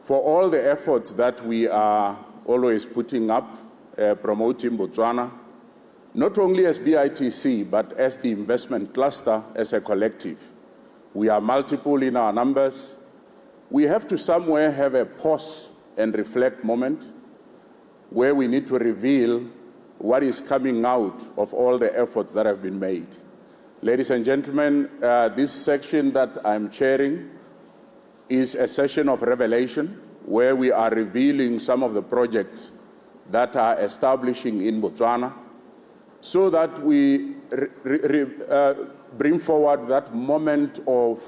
for all the efforts that we are always putting up, promoting Botswana, not only as BITC, but as the investment cluster, as a collective. We are multiple in our numbers. We have to somewhere have a pause and reflect moment where we need to reveal what is coming out of all the efforts that have been made. Ladies and gentlemen, this section that I'm chairing is a session of revelation where we are revealing some of the projects that are establishing in Botswana so that we bring forward that moment of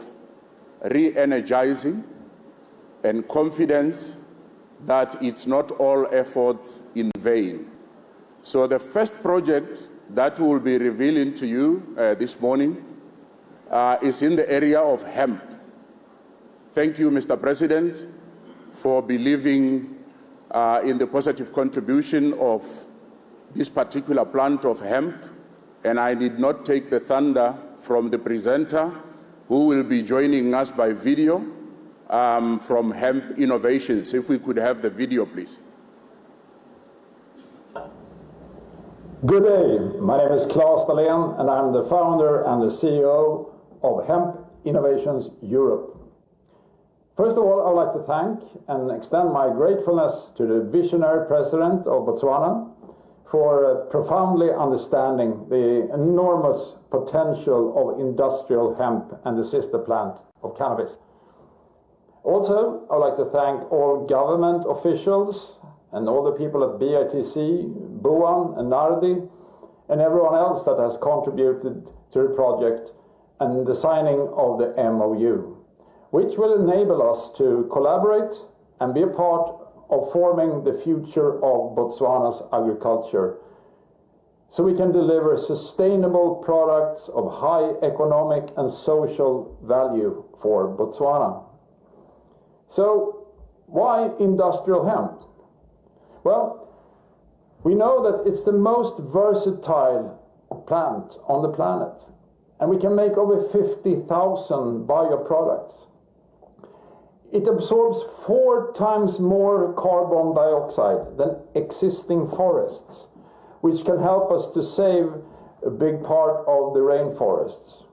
re-energizing and confidence that it's not all efforts in vain. So the first project that we'll be revealing to you this morning is in the area of hemp. Thank you, Mr. President, for believing in the positive contribution of this particular plant of hemp. And I did not take the thunder from the presenter, who will be joining us by video from Hemp Innovations. If we could have the video, please. Good day, my name is Claes Dahlén, and I'm the founder and the CEO of Hemp Innovations Europe. First of all, I would like to thank and extend my gratefulness to the visionary president of Botswana for profoundly understanding the enormous potential of industrial hemp and the sister plant of cannabis. Also, I would like to thank all government officials and all the people at BITC, Boan and Nardi, and everyone else that has contributed to the project and the signing of the MOU, which will enable us to collaborate and be a part of forming the future of Botswana's agriculture, so we can deliver sustainable products of high economic and social value for Botswana. So, why industrial hemp? Well, we know that it's the most versatile plant on the planet, and we can make over 50,000 bioproducts. It absorbs 4 times more carbon dioxide than existing forests, which can help us to save a big part of the rainforests.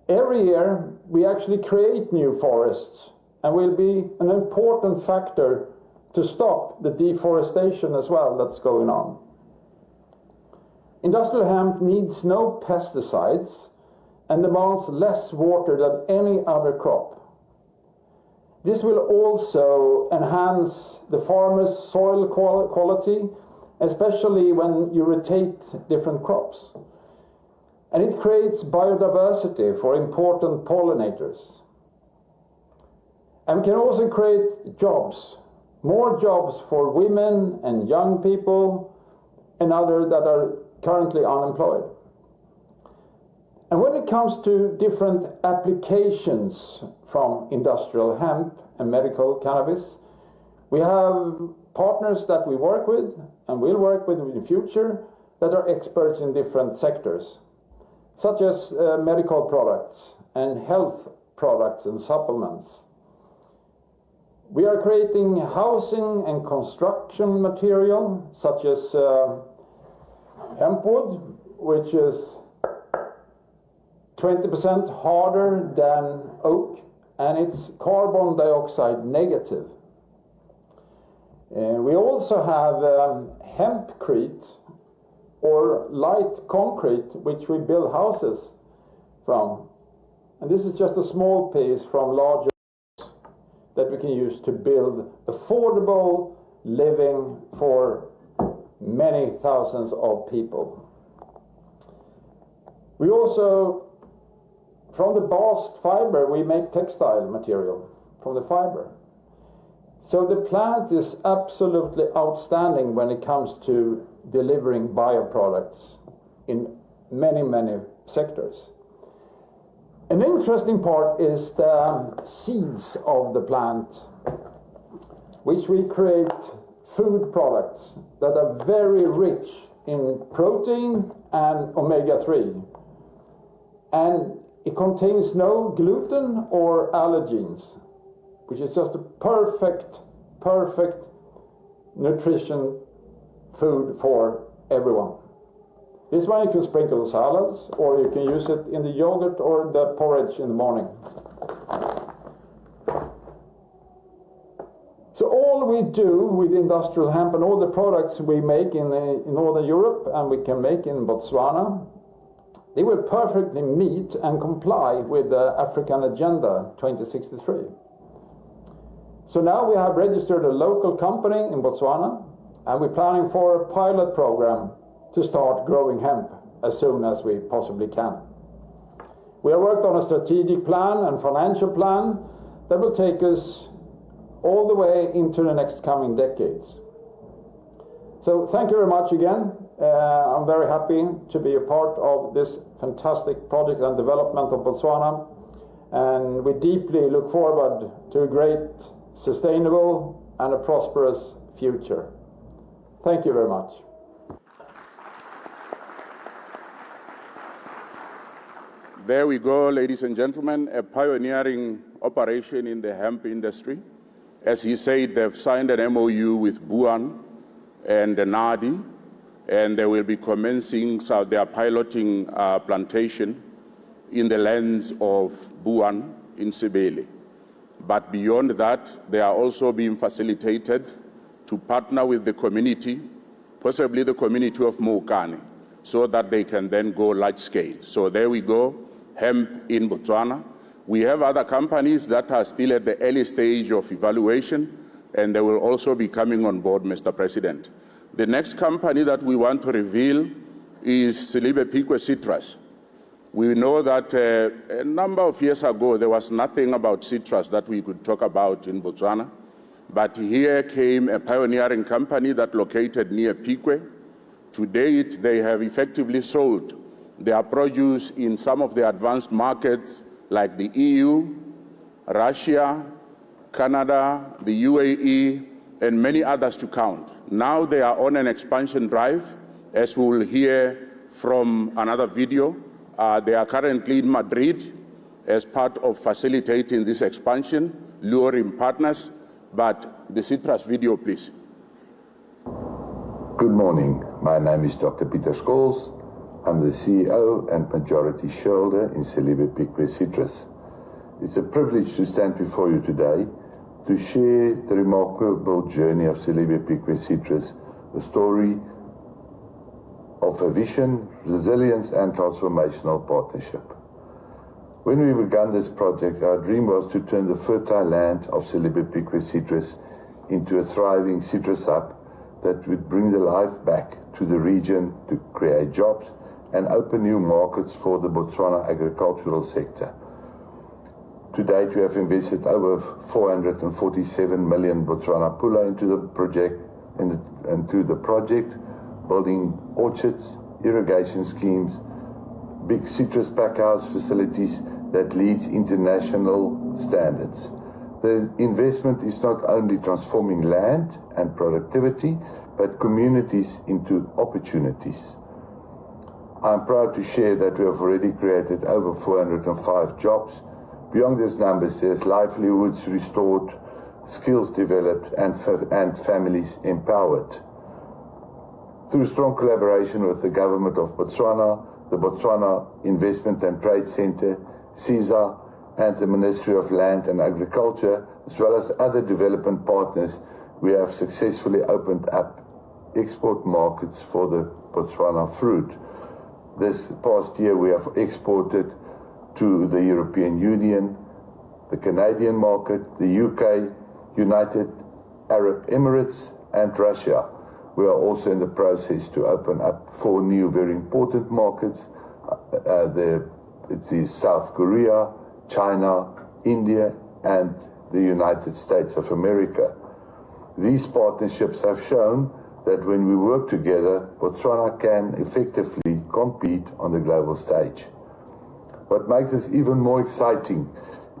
Every year, we actually create new forests and will be an important factor to stop the deforestation as well that's going on. Industrial hemp needs no pesticides and demands less water than any other crop. This will also enhance the farmer's soil quality, especially when you rotate different crops. And it creates biodiversity for important pollinators. And we can also create jobs, more jobs for women and young people and others that are currently unemployed. And when it comes to different applications from industrial hemp and medical cannabis, we have partners that we work with and will work with in the future that are experts in different sectors, such as medical products and health products and supplements. We are creating housing and construction material, such as hempwood, which is 20% harder than oak, and it's carbon dioxide negative. We also have hempcrete, or light concrete, which we build houses from. And this is just a small piece from larger that we can use to build affordable living for many thousands of people. We also, from the bast fiber, we make textile material from the fiber. So the plant is absolutely outstanding when it comes to delivering bioproducts in many, many sectors. An interesting part is the seeds of the plant, which we create food products that are very rich in protein and omega-3. And it contains no gluten or allergens. which is just a perfect nutrition food for everyone. This one you can sprinkle the salads, or you can use it in the yogurt or the porridge in the morning. So all we do with industrial hemp and all the products we make in Northern Europe and we can make in Botswana, they will perfectly meet and comply with the African Agenda 2063. So now we have registered a local company in Botswana, and we're planning for a pilot program to start growing hemp as soon as we possibly can. We have worked on a strategic plan and financial plan that will take us all the way into the next coming decades. So thank you very much again. I'm very happy to be a part of this fantastic project and development of Botswana, and we deeply look forward to a great, sustainable and a prosperous future. Thank you very much. There we go, ladies and gentlemen, a pioneering operation in the hemp industry. As he said, they've signed an MOU with Buan and Nadi, and they will be commencing their piloting plantation in the lands of Buan in Sibele. But beyond that, they are also being facilitated to partner with the community, possibly the community of Mokane, so that they can then go large scale. So there we go, hemp in Botswana. We have other companies that are still at the early stage of evaluation, and they will also be coming on board, Mr. President. The next company that we want to reveal is Silibe Pikwe Citrus. We know that a number of years ago, there was nothing about citrus that we could talk about in Botswana. But here came a pioneering company that located near Pikwe. To date, they have effectively sold their produce in some of the advanced markets like the EU, Russia, Canada, the UAE, and many others to count. Now they are on an expansion drive, as we will hear from another video. They are currently in Madrid as part of facilitating this expansion, luring partners. But the citrus video, please. Good morning. My name is Dr. Peter Scholes. I'm the CEO and majority shareholder in Silibe Pikwe Citrus. It's a privilege to stand before you today to share the remarkable journey of Silibe Pikwe Citrus, a story of a vision, resilience and transformational partnership. When we began this project, our dream was to turn the fertile land of Silibe Pikwe Citrus into a thriving citrus hub that would bring the life back to the region, to create jobs and open new markets for the Botswana agricultural sector. To date, we have invested over 447 million Botswana pula into the project, building orchards, irrigation schemes, big citrus packhouse facilities that leads international standards. The investment is not only transforming land and productivity, but communities into opportunities. I'm proud to share that we have already created over 405 jobs. Beyond these numbers, there's livelihoods restored, skills developed, and families empowered. Through strong collaboration with the government of Botswana, the Botswana Investment and Trade Center, CISA, and the Ministry of Land and Agriculture, as well as other development partners, we have successfully opened up export markets for the Botswana fruit. This past year, we have exported to the European Union, the Canadian market, the UK, United Arab Emirates, and Russia. We are also in the process to open up 4 new very important markets. It is South Korea, China, India, and the United States of America. These partnerships have shown that when we work together, Botswana can effectively compete on the global stage. What makes this even more exciting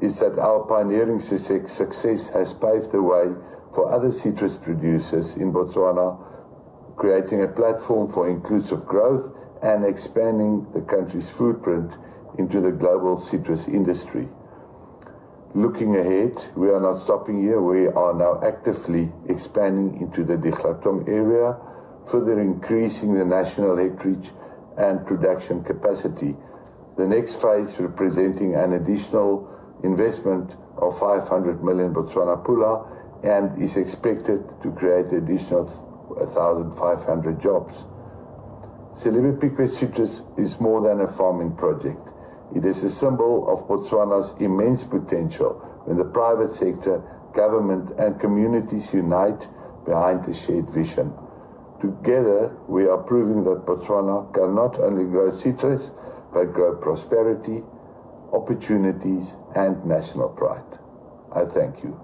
is that our pioneering success has paved the way for other citrus producers in Botswana, creating a platform for inclusive growth and expanding the country's footprint into the global citrus industry. Looking ahead, we are not stopping here. We are now actively expanding into the Diklatong area, further increasing the national hectarage and production capacity. The next phase representing an additional investment of 500 million Botswana pula and is expected to create additional 1,500 jobs. Celebi Citrus is more than a farming project. It is a symbol of Botswana's immense potential when the private sector, government and communities unite behind a shared vision. Together, we are proving that Botswana can not only grow citrus, but grow prosperity, opportunities and national pride. I thank you.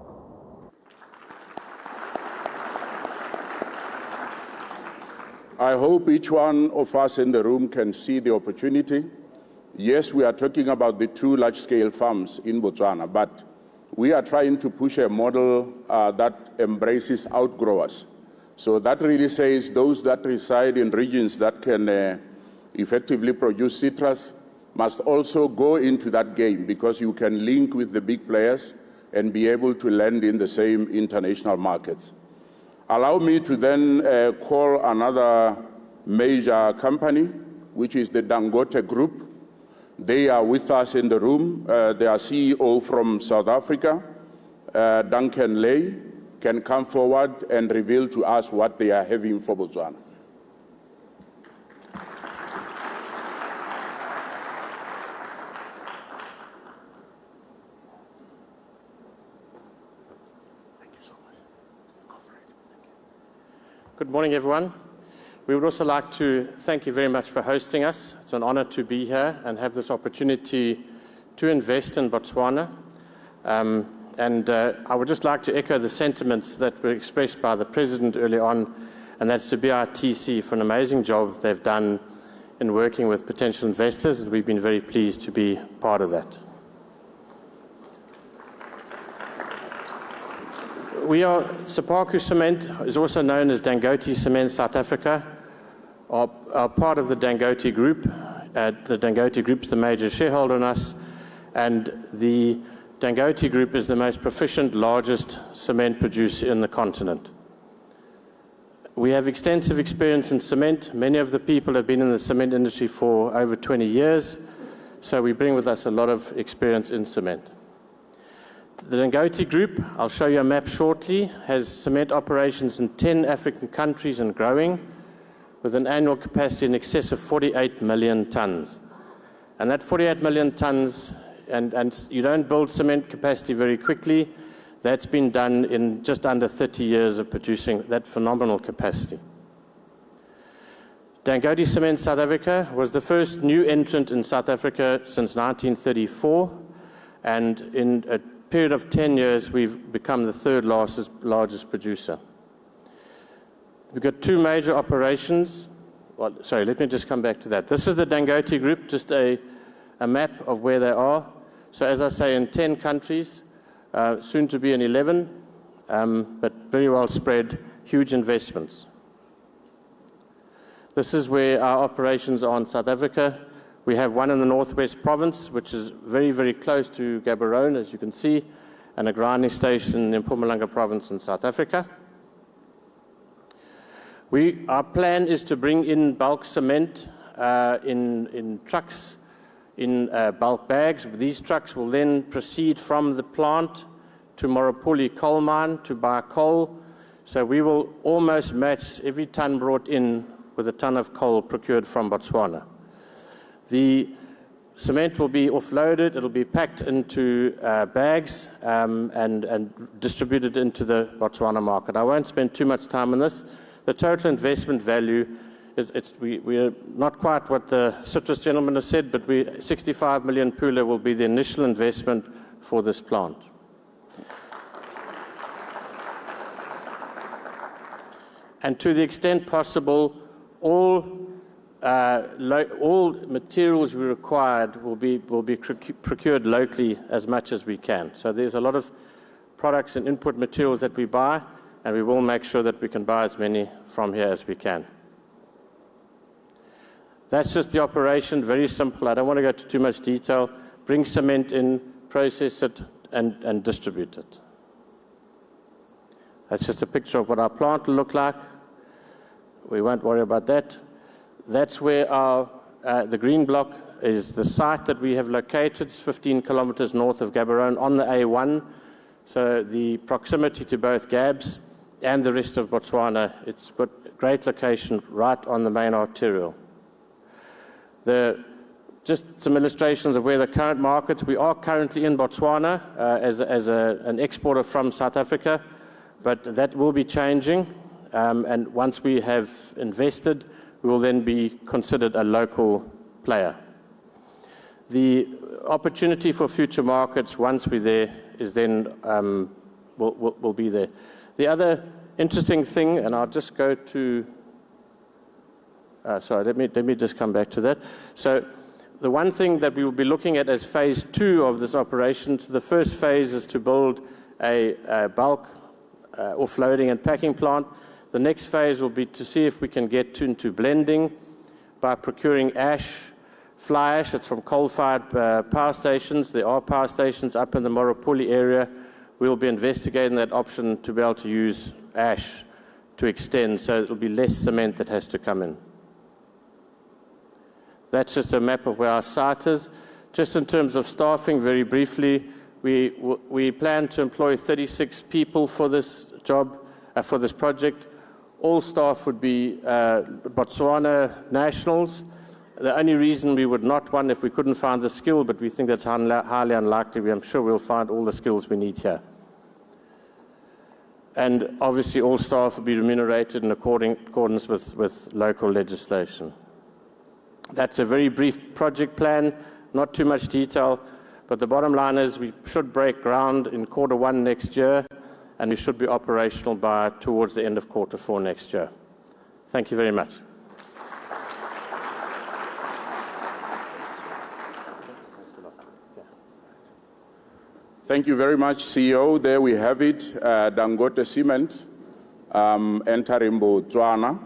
I hope each one of us in the room can see the opportunity. Yes, we are talking about the two large-scale farms in Botswana, but we are trying to push a model that embraces outgrowers. So that really says those that reside in regions that can effectively produce citrus must also go into that game, because you can link with the big players and be able to land in the same international markets. Allow me to then call another major company, which is the Dangote Group. They are with us in the room. Their CEO from South Africa, Duncan Lay, can come forward and reveal to us what they are having for Botswana. Thank you so much. Go for it. Good morning, everyone. We would also like to thank you very much for hosting us. It's an honor to be here and have this opportunity to invest in Botswana. I would just like to echo the sentiments that were expressed by the President early on, and that's to BITC for an amazing job they've done in working with potential investors, and we've been very pleased to be part of that. We are, Sepaku Cement is also known as Dangote Cement South Africa, are part of the Dangote Group. The Dangote Group is the major shareholder in us, and the Dangote Group is the most proficient, largest cement producer in the continent. We have extensive experience in cement. Many of the people have been in the cement industry for over 20 years, so we bring with us a lot of experience in cement. The Dangote Group, I'll show you a map shortly, has cement operations in 10 African countries and growing, with an annual capacity in excess of 48 million tons. And that 48 million tons, and you don't build cement capacity very quickly, that's been done in just under 30 years of producing that phenomenal capacity. Dangote Cement South Africa was the first new entrant in South Africa since 1934, and in a period of 10 years, we've become the third largest producer. We've got two major operations. Well, sorry, let me just come back to that. This is the Dangote Group, just a map of where they are. So as I say, in 10 countries, soon to be in 11, but very well spread, huge investments. This is where our operations are in South Africa. We have one in the Northwest Province, which is very, very close to Gaborone, as you can see, and a grinding station in Mpumalanga Province in South Africa. Our plan is to bring in bulk cement in trucks, in bulk bags. These trucks will then proceed from the plant to Morapuli coal mine to buy coal. So we will almost match every ton brought in with a ton of coal procured from Botswana. The cement will be offloaded, it'll be packed into bags and distributed into the Botswana market. I won't spend too much time on this. The total investment value we are not quite what the citrus gentleman has said, but 65 million pula will be the initial investment for this plant. And to the extent possible, all materials we required will be procured locally as much as we can. So there's a lot of products and input materials that we buy, and we will make sure that we can buy as many from here as we can. That's just the operation, very simple. I don't want to go into too much detail. Bring cement in, process it, and distribute it. That's just a picture of what our plant will look like. We won't worry about that. That's where the green block is the site that we have located. It's 15 kilometers north of Gaborone on the A1. So the proximity to both Gabs and the rest of Botswana, it's got a great location right on the main arterial. Just some illustrations of where the current markets. We are currently in Botswana as an exporter from South Africa, but that will be changing. And once we have invested, we will then be considered a local player. The opportunity for future markets, once we're there, is then will be there. The other interesting thing, and I'll just go to. Sorry, let me just come back to that. So, the one thing that we will be looking at as phase 2 of this operation. So the first phase is to build a bulk offloading and packing plant. The next phase will be to see if we can get into blending by procuring ash, fly ash. It's from coal-fired power stations. There are power stations up in the Morapuli area. We'll be investigating that option to be able to use ash to extend, so it'll be less cement that has to come in. That's just a map of where our site is. Just in terms of staffing, very briefly, we plan to employ 36 people for this job, for this project. All staff would be Botswana nationals. The only reason we would not one if we couldn't find the skill, but we think that's highly unlikely. I'm sure we'll find all the skills we need here. And obviously all staff will be remunerated in accordance with local legislation. That's a very brief project plan, not too much detail, but the bottom line is we should break ground in Q1 next year, and we should be operational towards the end of Q4 next year. Thank you very much. Thank you very much, CEO. There we have it, Dangote Cement entering Botswana.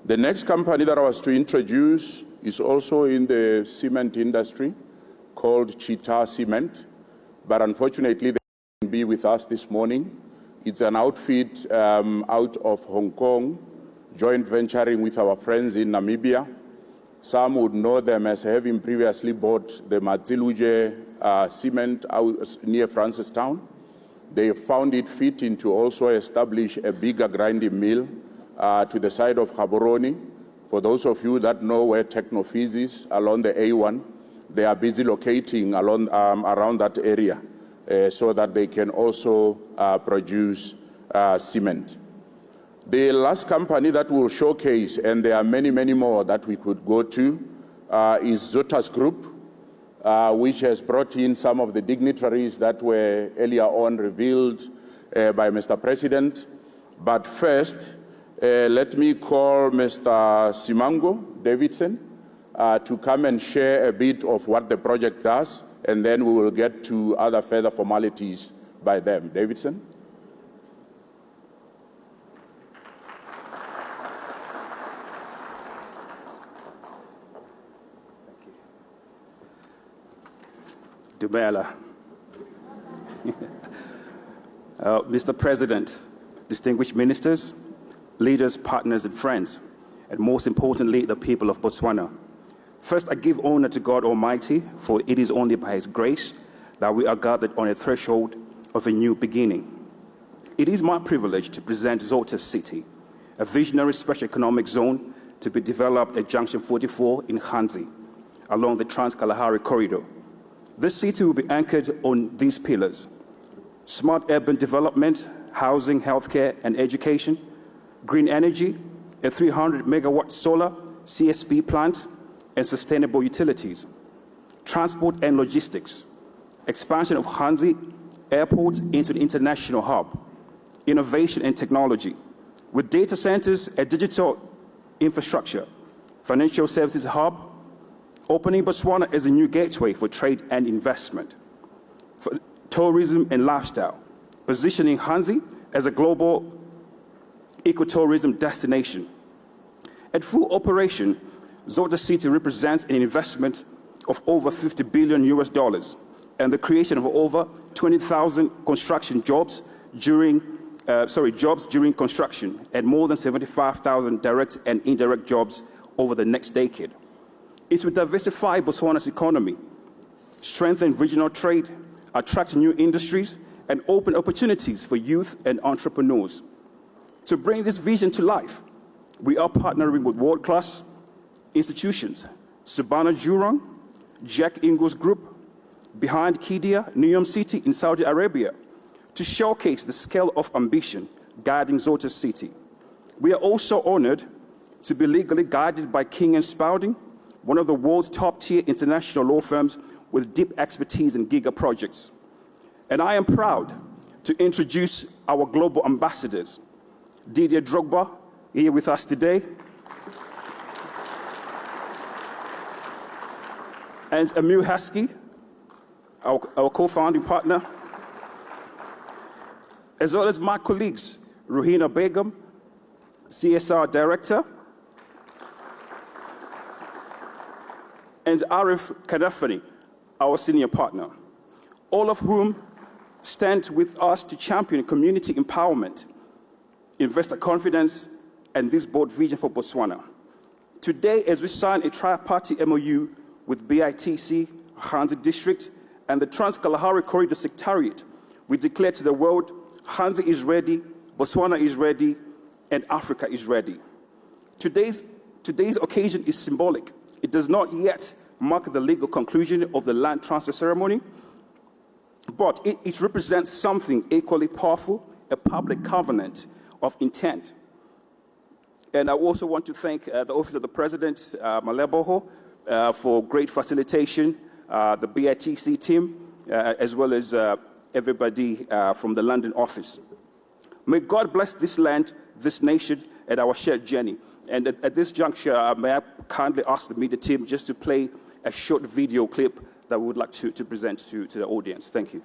The next company that I was to introduce is also in the cement industry, called Cheetah Cement, but unfortunately they couldn't be with us this morning. It's an outfit out of Hong Kong, joint venturing with our friends in Namibia. Some would know them as having previously bought the Matsiluje cement out near Francistown. They found it fitting to also establish a bigger grinding mill to the side of Gaborone. For those of you that know where Technofees is, along the A1, they are busy locating around that area so that they can also produce cement. The last company that will showcase, and there are many, many more that we could go to, is Zotas Group, which has brought in some of the dignitaries that were earlier on revealed by Mr. President. But first, let me call Mr. Simango Davidson to come and share a bit of what the project does, and then we will get to other further formalities by them. Davidson? Dubela. Mr. President, distinguished ministers, leaders, partners, and friends, and most importantly, the people of Botswana. First, I give honor to God Almighty, for it is only by His grace that we are gathered on a threshold of a new beginning. It is my privilege to present Zotas City, a visionary special economic zone to be developed at Junction 44 in Hanzi, along the Trans-Kalahari corridor. This city will be anchored on these pillars: smart urban development, housing, healthcare, and education, green energy, a 300-megawatt solar CSP plant, and sustainable utilities, transport and logistics, expansion of Hanzi Airport into the international hub, innovation and technology, with data centers, a digital infrastructure, financial services hub, opening Botswana as a new gateway for trade and investment, for tourism and lifestyle, positioning Hanzi as a global ecotourism destination. At full operation, Zotas City represents an investment of over $50 billion, and the creation of over 20,000 construction jobs during construction, and more than 75,000 direct and indirect jobs over the next decade. It will diversify Botswana's economy, strengthen regional trade, attract new industries, and open opportunities for youth and entrepreneurs. To bring this vision to life, we are partnering with world-class institutions, Subhana Jurong, Jack Ingalls Group, Behind Qiddiya, Neom City in Saudi Arabia, to showcase the scale of ambition guiding Zota City. We are also honored to be legally guided by King & Spalding, one of the world's top-tier international law firms with deep expertise in giga projects. And I am proud to introduce our global ambassadors, Didier Drogba, here with us today, and Emil Heskey, our co-founding partner, as well as my colleagues, Ruhina Begum, CSR Director, and Arif Kadafani, our senior partner, all of whom stand with us to champion community empowerment, investor confidence, and this bold vision for Botswana. Today, as we sign a tri-party MOU with BITC, Hanzi District, and the Trans-Kalahari Corridor Secretariat, we declare to the world, Hanzi is ready, Botswana is ready, and Africa is ready. Today's occasion is symbolic. It does not yet mark the legal conclusion of the land transfer ceremony, but it represents something equally powerful, a public covenant of intent. And I also want to thank the Office of the President, Maleboho, for great facilitation, the BITC team, as well as everybody from the London office. May God bless this land, this nation, and our shared journey. And at this juncture, may I kindly ask the media team just to play a short video clip that we would like to present to the audience. Thank you.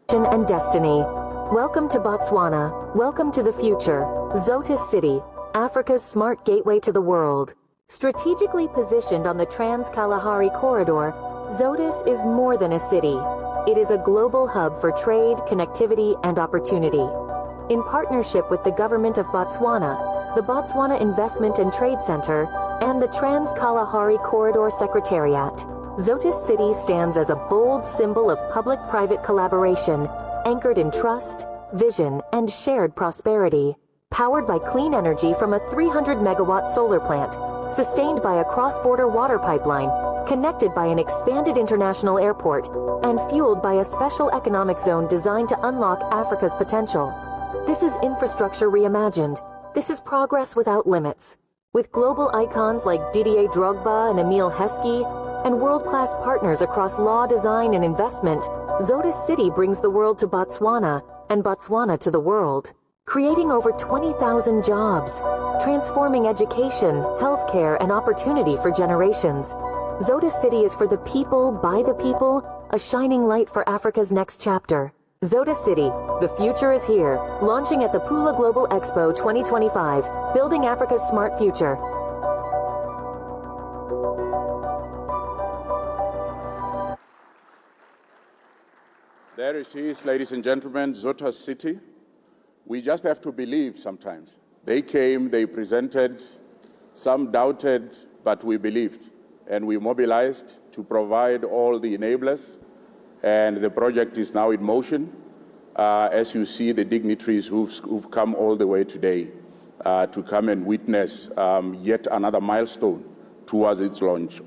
And destiny. Welcome to Botswana. Welcome to the future. Zota City, Africa's smart gateway to the world. Strategically positioned on the Trans-Kalahari Corridor, Zotis is more than a city. It is a global hub for trade, connectivity, and opportunity. In partnership with the Government of Botswana, the Botswana Investment and Trade Center, and the Trans-Kalahari Corridor Secretariat, Zotis City stands as a bold symbol of public-private collaboration, anchored in trust, vision, and shared prosperity. Powered by clean energy from a 300-megawatt solar plant, sustained by a cross-border water pipeline, connected by an expanded international airport, and fueled by a special economic zone designed to unlock Africa's potential. This is infrastructure reimagined. This is progress without limits. With global icons like Didier Drogba and Emil Heskey, and world-class partners across law, design, and investment, Zotis City brings the world to Botswana, and Botswana to the world. Creating over 20,000 jobs, transforming education, healthcare, and opportunity for generations. Zotis City is for the people, by the people, a shining light for Africa's next chapter. Zotis City, the future is here, launching at the Pula Global Expo 2025, building Africa's smart future. There it is, ladies and gentlemen, Zota City. We just have to believe sometimes. They came, they presented, some doubted, but we believed. And we mobilized to provide all the enablers. And the project is now in motion. As you see, the dignitaries who've come all the way today to come and witness yet another milestone towards its launch.